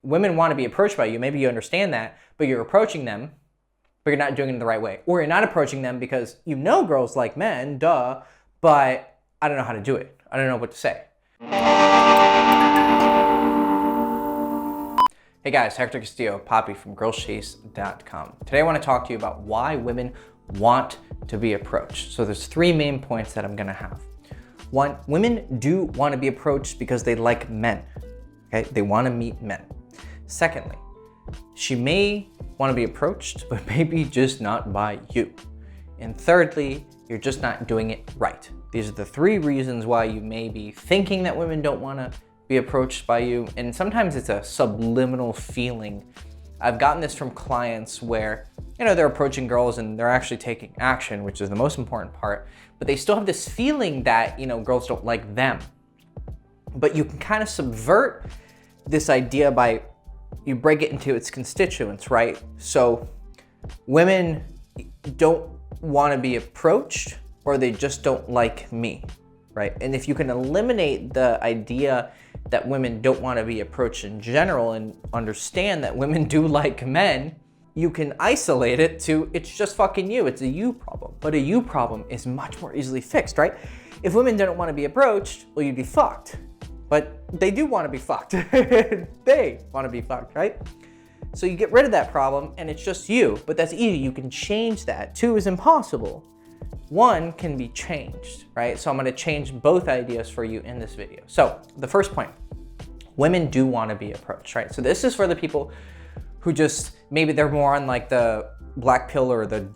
women want to be approached by you. Maybe you understand that, but you're approaching them, but you're not doing it the right way. Or you're not approaching them because you know girls like men, duh, but I don't know how to do it. I don't know what to say. Hey guys, Hector Castillo, Poppy from girlschase.com. Today I want to talk to you about why women want to be approached. So there's 3 main points that I'm gonna have. 1, women do want to be approached because they like men. Okay, they want to meet men. Secondly, she may want to be approached, but maybe just not by you. And thirdly, you're just not doing it right. These are the 3 reasons why you may be thinking that women don't want to be approached by you. And sometimes it's a subliminal feeling. I've gotten this from clients where, they're approaching girls and they're actually taking action, which is the most important part, but they still have this feeling that, girls don't like them. But you can kind of subvert this idea by, you break it into its constituents, right? So women don't want to be approached, or they just don't like me, right? And if you can eliminate the idea that women don't want to be approached in general and understand that women do like men, you can isolate it to, it's just fucking you, it's a you problem. But a you problem is much more easily fixed, right? If women didn't want to be approached, well, you'd be fucked. But they do want to be fucked. They want to be fucked, right? So you get rid of that problem and it's just you, but that's easy. You can change that. 2 is impossible. 1 can be changed, right? So I'm going to change both ideas for you in this video. So the first point, women do want to be approached, right? So this is for the people who just, maybe they're more on like the black pill or the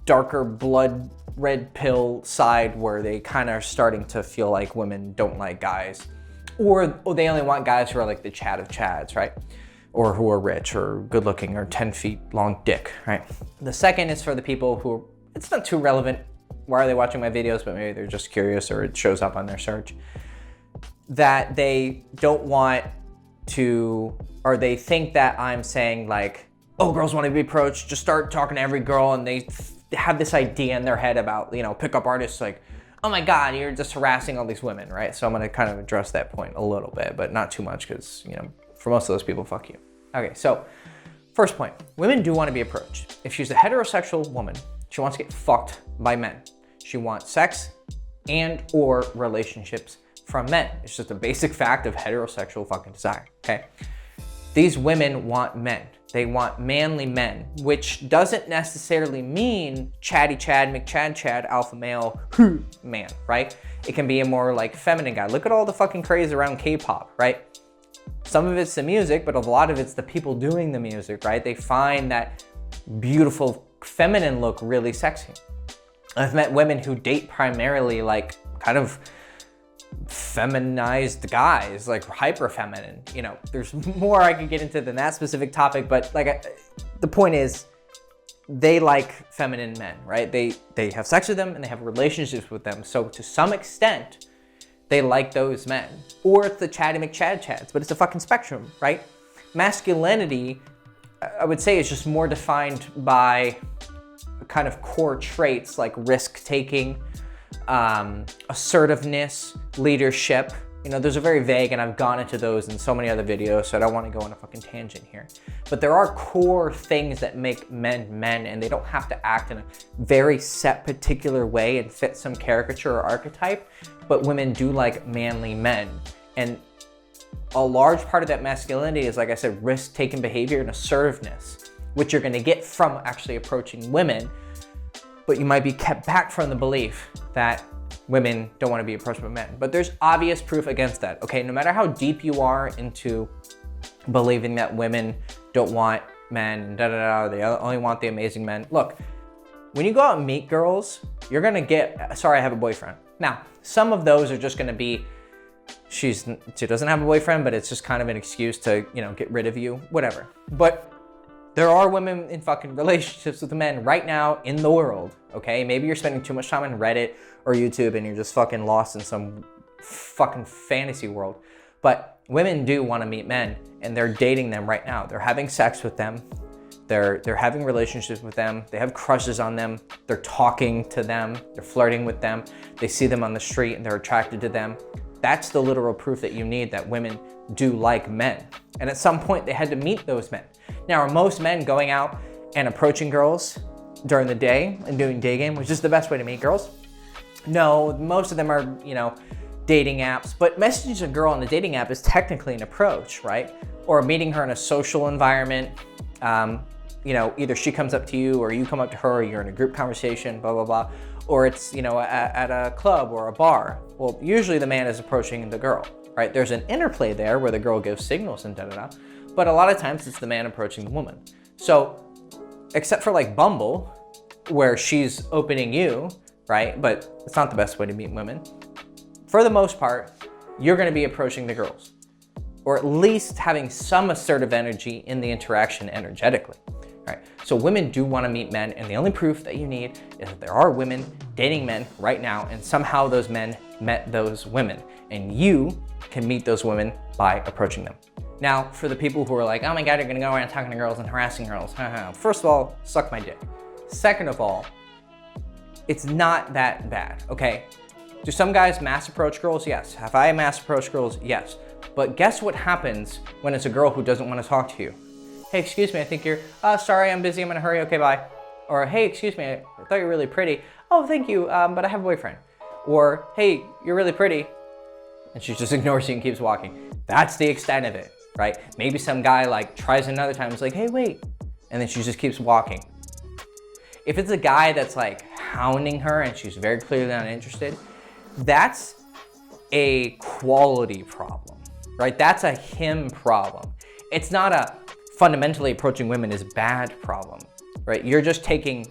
darker blood red pill side where they kind of are starting to feel like women don't like guys. Or they only want guys who are like the Chad of Chads, right? Or who are rich or good looking or 10 feet long dick, right? The second is for the people who, it's not too relevant. Why are they watching my videos? But maybe they're just curious or it shows up on their search. That they don't want to, or they think that I'm saying like, oh, girls want to be approached, just start talking to every girl, and they have this idea in their head about, pickup artists like, oh my God, you're just harassing all these women, right? So I'm gonna kind of address that point a little bit, but not too much because, for most of those people, fuck you. Okay, so first point, women do want to be approached. If she's a heterosexual woman, she wants to get fucked by men. She wants sex and or relationships from men. It's just a basic fact of heterosexual fucking desire, okay? These women want men. They want manly men, which doesn't necessarily mean chatty Chad, McChad Chad, alpha male, man, right? It can be a more like feminine guy. Look at all the fucking craze around K-pop, right? Some of it's the music, but a lot of it's the people doing the music, right? They find that beautiful feminine look really sexy. I've met women who date primarily like kind of feminized guys, like hyper feminine. There's more I could get into than that specific topic, but the point is they like feminine men, right? They have sex with them and they have relationships with them. So to some extent, they like those men. Or it's the chatty McChad Chads, but it's a fucking spectrum, right? Masculinity, I would say, is just more defined by kind of core traits like risk-taking, assertiveness, leadership. Those are very vague and I've gone into those in so many other videos, so I don't want to go on a fucking tangent here. But there are core things that make men men, and they don't have to act in a very set particular way and fit some caricature or archetype, but women do like manly men. And a large part of that masculinity is, like I said, risk-taking behavior and assertiveness, which you're gonna get from actually approaching women, but you might be kept back from the belief that women don't want to be approached by men. But there's obvious proof against that, okay? No matter how deep you are into believing that women don't want men, they only want the amazing men. Look, when you go out and meet girls, you're gonna get, sorry, I have a boyfriend. Now, some of those are just gonna be, she doesn't have a boyfriend, but it's just kind of an excuse to, get rid of you, whatever. But there are women in fucking relationships with men right now in the world, okay? Maybe you're spending too much time on Reddit or YouTube and you're just fucking lost in some fucking fantasy world. But women do want to meet men and they're dating them right now. They're having sex with them. They're having relationships with them. They have crushes on them. They're talking to them. They're flirting with them. They see them on the street and they're attracted to them. That's the literal proof that you need that women do like men. And at some point they had to meet those men. Now, are most men going out and approaching girls during the day and doing day game, which is the best way to meet girls? No, most of them are, dating apps, but messaging a girl on a dating app is technically an approach, right? Or meeting her in a social environment. Either she comes up to you or you come up to her, or you're in a group conversation, blah, blah, blah. Or it's, at a club or a bar. Well, usually the man is approaching the girl, right? There's an interplay there where the girl gives signals and da-da-da. But a lot of times it's the man approaching the woman. So, except for like Bumble, where she's opening you, right? But it's not the best way to meet women. For the most part, you're gonna be approaching the girls, or at least having some assertive energy in the interaction energetically. Right. So women do want to meet men, and the only proof that you need is that there are women dating men right now, and somehow those men met those women, and you can meet those women by approaching them. Now, for the people who are like, oh my God, you're gonna go around talking to girls and harassing girls. First of all, suck my dick. Second of all, it's not that bad, okay? Do some guys mass approach girls? Yes. Have I mass approached girls? Yes. But guess what happens when it's a girl who doesn't want to talk to you? Hey, excuse me, I think you're, sorry, I'm busy, I'm gonna hurry, okay, bye. Or, hey, excuse me, I thought you were really pretty. Oh, thank you, but I have a boyfriend. Or, hey, you're really pretty. And she just ignores you and keeps walking. That's the extent of it, right? Maybe some guy like tries another time, he's like, hey, wait. And then she just keeps walking. If it's a guy that's like hounding her and she's very clearly not interested, that's a quality problem, right? That's a him problem. It's not a fundamentally approaching women is bad problem, right? You're just taking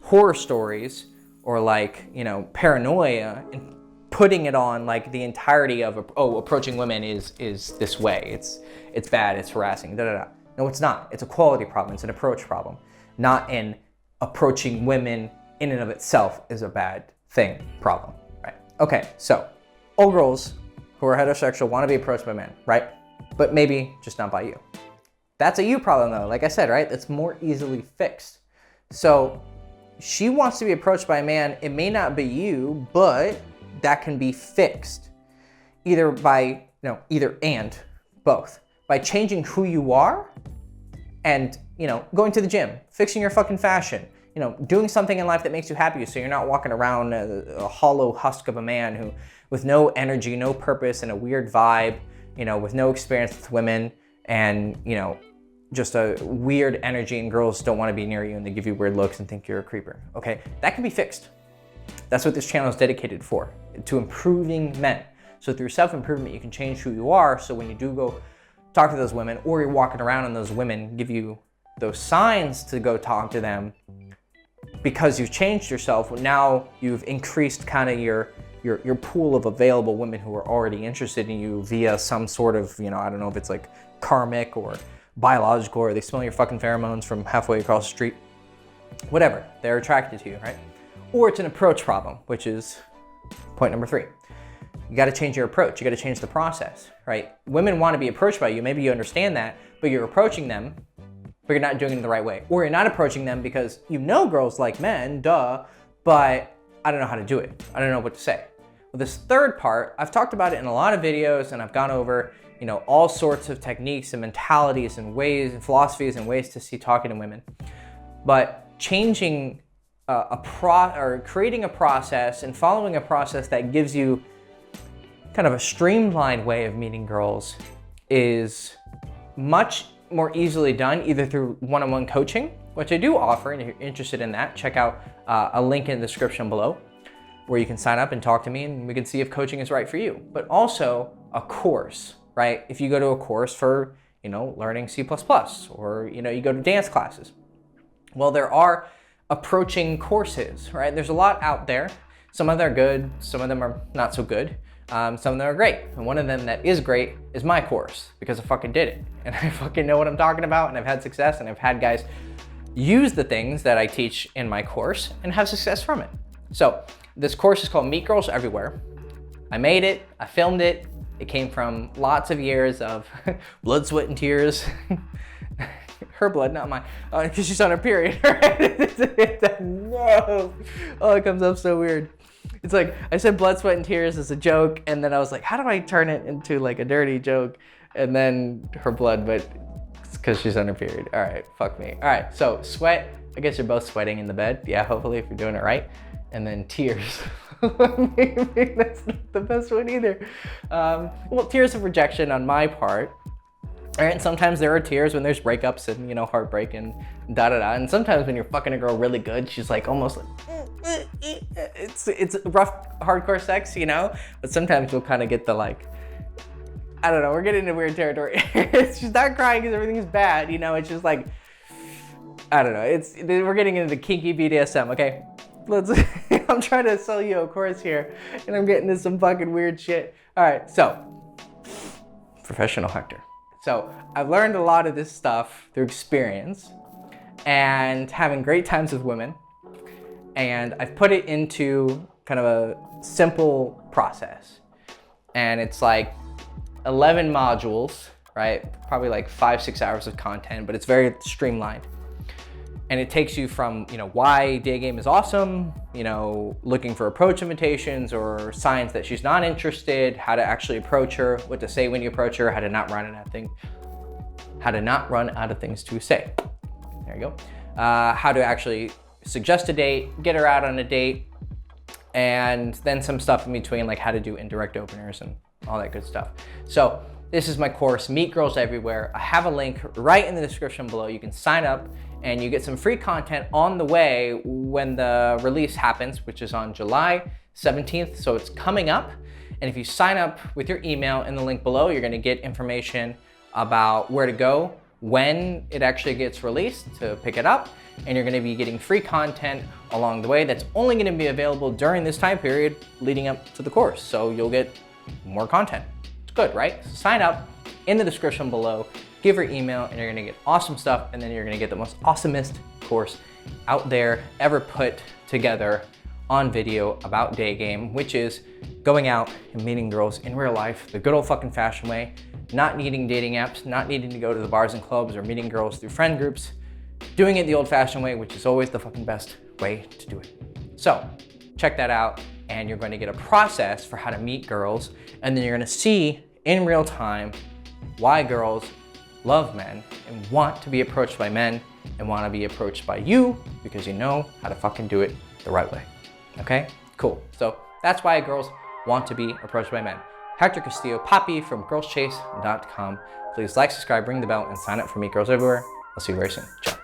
horror stories or like, paranoia and putting it on like the entirety of, approaching women is this way. It's bad, it's harassing, da da da. No, it's not. It's a quality problem. It's an approach problem, not an approaching women in and of itself is a bad thing problem, right? Okay, so all girls who are heterosexual want to be approached by men, right? But maybe just not by you. That's a you problem though, like I said, right? That's more easily fixed. So she wants to be approached by a man. It may not be you, but that can be fixed either by, either and both. By changing who you are and, going to the gym, fixing your fucking fashion, doing something in life that makes you happy so you're not walking around a hollow husk of a man who, with no energy, no purpose, and a weird vibe, with no experience with women and, just a weird energy and girls don't want to be near you and they give you weird looks and think you're a creeper, okay? That can be fixed. That's what this channel is dedicated for, to improving men. So through self-improvement, you can change who you are so when you do go talk to those women or you're walking around and those women give you those signs to go talk to them because you've changed yourself, now you've increased kind of your pool of available women who are already interested in you via some sort of, I don't know if it's like karmic or biological or they smell your fucking pheromones from halfway across the street. Whatever, they're attracted to you, right? Or it's an approach problem, which is point number 3. You gotta change your approach, you gotta change the process, right? Women wanna be approached by you, maybe you understand that, but you're approaching them, but you're not doing it the right way. Or you're not approaching them because girls like men, duh, but I don't know how to do it. I don't know what to say. Well, this third part, I've talked about it in a lot of videos and I've gone over, all sorts of techniques and mentalities and ways and philosophies and ways to see talking to women. But changing creating a process and following a process that gives you kind of a streamlined way of meeting girls is much more easily done either through one-on-one coaching, which I do offer, and if you're interested in that, check out a link in the description below where you can sign up and talk to me and we can see if coaching is right for you. But also a course, right? If you go to a course for, learning C++ or, you go to dance classes. Well, there are approaching courses, right? There's a lot out there. Some of them are good, some of them are not so good. Some of them are great. And one of them that is great is my course because I fucking did it. And I fucking know what I'm talking about and I've had success and I've had guys use the things that I teach in my course and have success from it. So this course is called Meet Girls Everywhere. I made it, I filmed it. It came from lots of years of blood, sweat, and tears. Her blood, not mine, because she's on her period, right? No. Oh, it comes up so weird. It's like, I said blood, sweat, and tears as a joke, and then I was like, how do I turn it into like a dirty joke? And then her blood, but it's because she's on her period. All right, fuck me. All right, so sweat, I guess you're both sweating in the bed. Yeah, hopefully if you're doing it right. And then tears. Maybe that's not the best one either. Well, tears of rejection on my part. All right, and sometimes there are tears when there's breakups and, you know, heartbreak and da-da-da. And sometimes when you're fucking a girl really good, she's like almost like, it's rough, hardcore sex, you know? But sometimes you'll kind of get the like, I don't know, we're getting into weird territory. She's not crying because everything is bad, you know? It's just like, I don't know, we're getting into the kinky BDSM, okay? I'm trying to sell you a course here and I'm getting into some fucking weird shit. All right, so, professional Hector. So I've learned a lot of this stuff through experience and having great times with women. And I've put it into kind of a simple process. And it's like 11 modules, right? Probably like 5-6 hours of content, but it's very streamlined. And it takes you from, you know, why day game is awesome, you know, looking for approach invitations or signs that she's not interested, how to actually approach her, what to say when you approach her, how to not run out of things to say. There you go. How to actually suggest a date, get her out on a date, and then some stuff in between, like how to do indirect openers and all that good stuff. So this is my course, Meet Girls Everywhere. I have a link right in the description below. You can sign up and you get some free content on the way when the release happens, which is on July 17th. So it's coming up. And if you sign up with your email in the link below, you're gonna get information about where to go, when it actually gets released to pick it up. And you're gonna be getting free content along the way that's only gonna be available during this time period leading up to the course. So you'll get more content. It's good, right? So sign up in the description below, give her email, and you're gonna get awesome stuff, and then you're gonna get the most awesomest course out there ever put together on video about day game, which is going out and meeting girls in real life, the good old fucking fashioned way, not needing dating apps, not needing to go to the bars and clubs or meeting girls through friend groups, doing it the old fashioned way, which is always the fucking best way to do it. So check that out, and you're going to get a process for how to meet girls, and then you're gonna see in real time why girls love men and want to be approached by men and want to be approached by you because you know how to fucking do it the right way. Okay, cool. So that's why girls want to be approached by men. Hector Castillo, Poppy from girlschase.com. Please like, subscribe, ring the bell, and sign up for Meet Girls Everywhere. I'll see you very soon. Ciao.